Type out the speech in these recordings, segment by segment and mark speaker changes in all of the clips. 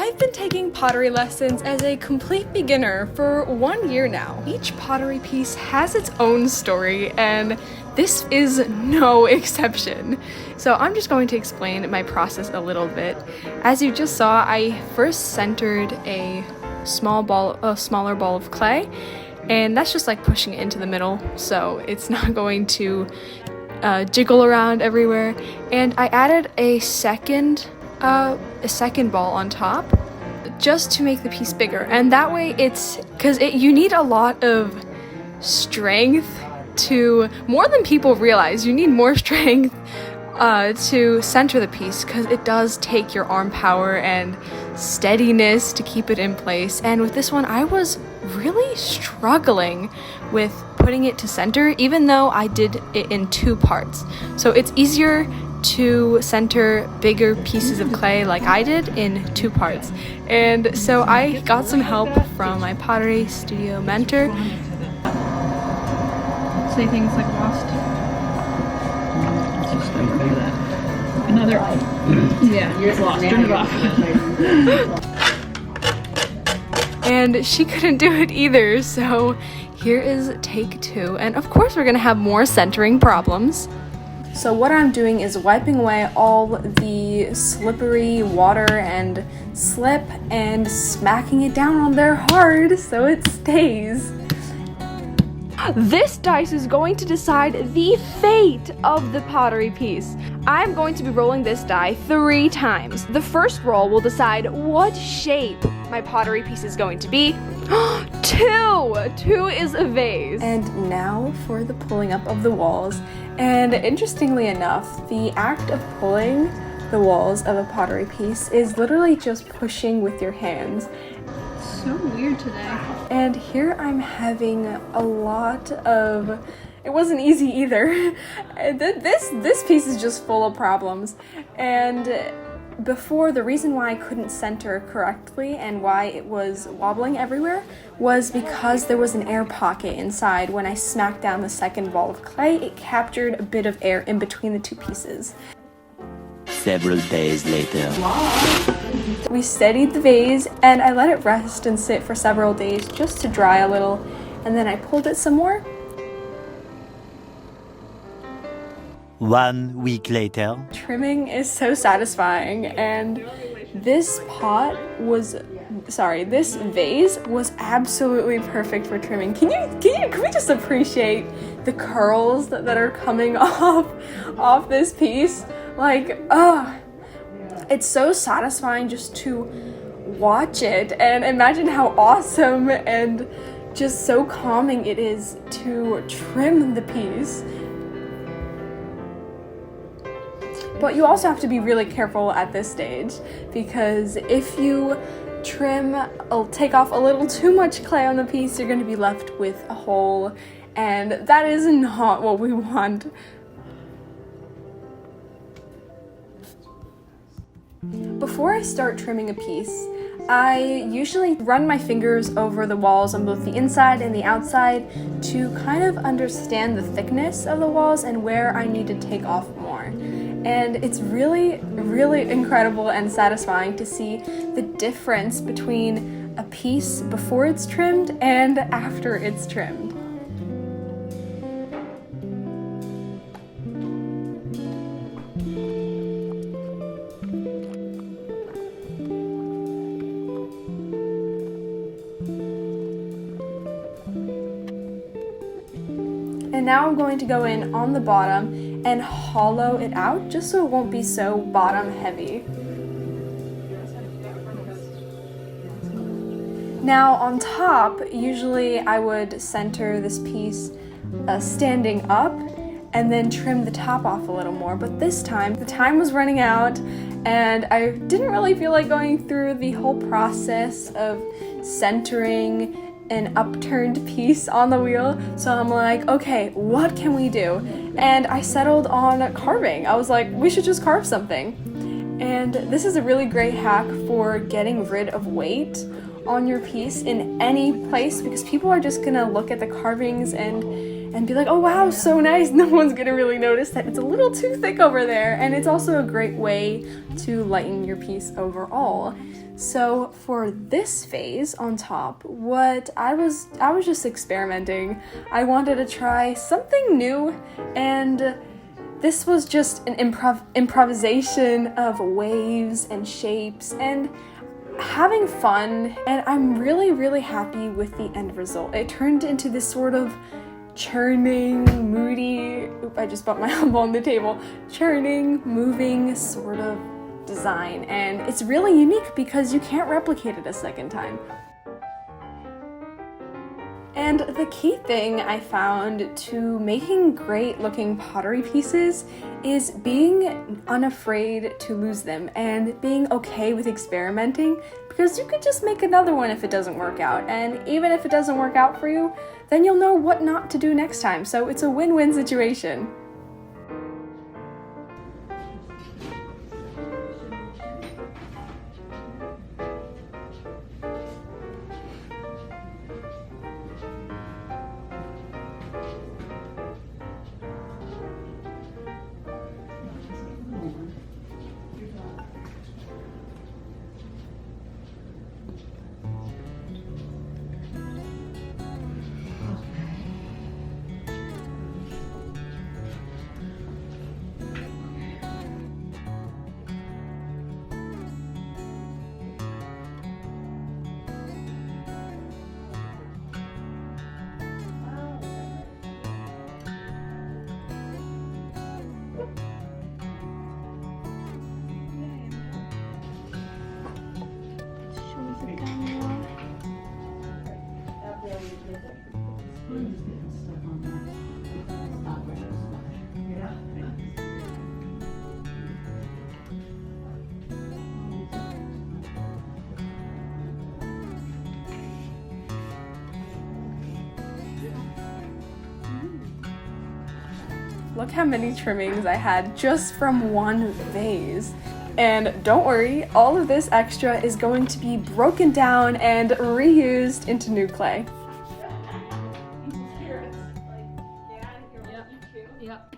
Speaker 1: I've been taking pottery lessons as a complete beginner for 1 year now. Each pottery piece has its own story, and this is no exception. So I'm just going to explain my process a little bit. As you just saw, I first centered a smaller ball of clay, and that's just like pushing it into the middle, so it's not going to jiggle around everywhere. And I added a second ball on top just to make the piece bigger, and that way you need a lot of strength to, more than people realize, you need more strength to center the piece, because it does take your arm power and steadiness to keep it in place. And with this one, I was really struggling with putting it to center, even though I did it in 2 parts. So it's easier to center bigger pieces of clay like I did in 2 parts. And so I got some help from my pottery studio mentor.
Speaker 2: Say things like lost. It's just like that. Another yeah, yours lost. Turn it off.
Speaker 1: And she couldn't do it either, so here is take 2. And of course we're gonna have more centering problems. So what I'm doing is wiping away all the slippery water and slip and smacking it down on there hard so it stays. This dice is going to decide the fate of the pottery piece. I'm going to be rolling this die 3 times. The first roll will decide what shape my pottery piece is going to be. 2 is a vase. And now for the pulling up of the walls. And interestingly enough, the act of pulling the walls of a pottery piece is literally just pushing with your hands.
Speaker 2: So weird today.
Speaker 1: And here I'm having a lot of, it wasn't easy either. This piece is just full of problems. And before, the reason why I couldn't center correctly and why it was wobbling everywhere was because there was an air pocket inside. When I smacked down the second ball of clay, it captured a bit of air in between the 2 pieces.
Speaker 3: Several days later.
Speaker 1: We steadied the vase and I let it rest and sit for several days just to dry a little, and then I pulled it some more.
Speaker 3: 1 week later.
Speaker 1: Trimming is so satisfying, and this vase was absolutely perfect for trimming. Can we just appreciate the curls that are coming off this piece? Like, it's so satisfying just to watch it, and imagine how awesome and just so calming it is to trim the piece. But you also have to be really careful at this stage, because if you take off a little too much clay on the piece, you're going to be left with a hole, and that is not what we want. Before I start trimming a piece, I usually run my fingers over the walls on both the inside and the outside to kind of understand the thickness of the walls and where I need to take off more. And it's really, really incredible and satisfying to see the difference between a piece before it's trimmed and after it's trimmed. And now I'm going to go in on the bottom and hollow it out just so it won't be so bottom heavy. Now on top, usually I would center this piece standing up and then trim the top off a little more, but this time the time was running out and I didn't really feel like going through the whole process of centering an upturned piece on the wheel. So I'm like, okay, what can we do? And I settled on carving. I was like, we should just carve something. And this is a really great hack for getting rid of weight on your piece in any place, because people are just gonna look at the carvings and and be like, oh wow, so nice. No one's gonna really notice that it's a little too thick over there. And it's also a great way to lighten your piece overall. So for this vase on top, what I was just experimenting. I wanted to try something new, and this was just an improvisation of waves and shapes and having fun, and I'm really happy with the end result. It turned into this sort of churning, moody, I just bumped my elbow on the table, churning, moving sort of design, and it's really unique because you can't replicate it a second time. And the key thing I found to making great looking pottery pieces is being unafraid to lose them and being okay with experimenting, because you could just make another one if it doesn't work out, and even if it doesn't work out for you, then you'll know what not to do next time, so it's a win-win situation. Look how many trimmings I had just from one vase. And don't worry, all of this extra is going to be broken down and reused into new clay.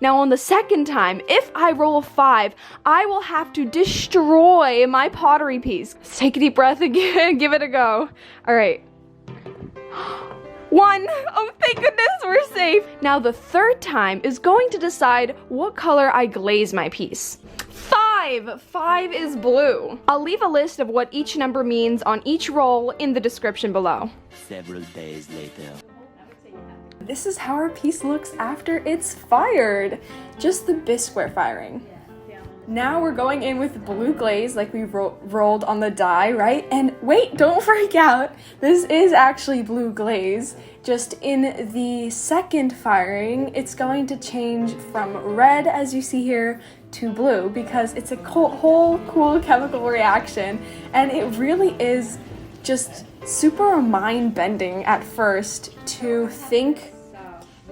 Speaker 1: Now on the second time, if I roll a 5, I will have to destroy my pottery piece. Let's take a deep breath again, give it a go. All right. 1. Oh, thank goodness, we're safe. Now the third time is going to decide what color I glaze my piece. 5. 5 is blue. I'll leave a list of what each number means on each roll in the description below.
Speaker 3: Several days later.
Speaker 1: This is how our piece looks after it's fired. Just the bisqueware firing. Now we're going in with blue glaze like we rolled on the die, right? And wait, don't freak out. This is actually blue glaze. Just in the second firing, it's going to change from red, as you see here, to blue because it's a whole cool chemical reaction. And it really is just super mind-bending at first to think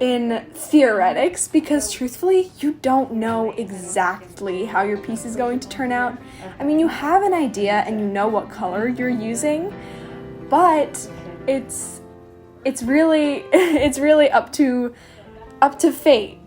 Speaker 1: in theoretics, because truthfully you don't know exactly how your piece is going to turn out. I mean, you have an idea and you know what color you're using, but it's really up to fate.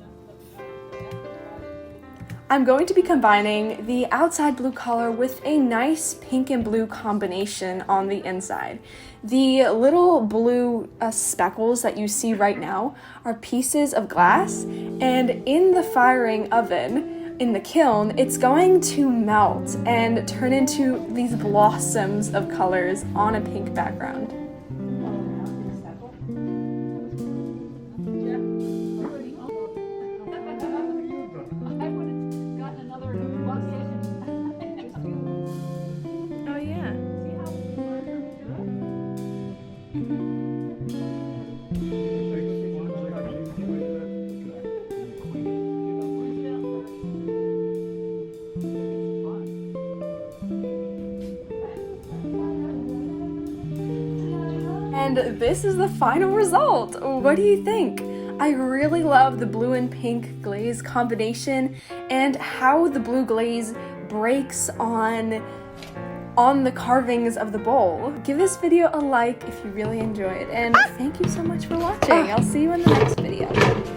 Speaker 1: I'm going to be combining the outside blue color with a nice pink and blue combination on the inside. The little blue speckles that you see right now are pieces of glass, and in the firing oven, in the kiln, it's going to melt and turn into these blossoms of colors on a pink background. And this is the final result. What do you think? I really love the blue and pink glaze combination and how the blue glaze breaks on on the carvings of the bowl. Give this video a like if you really enjoyed, and thank you so much for watching. I'll see you in the next video.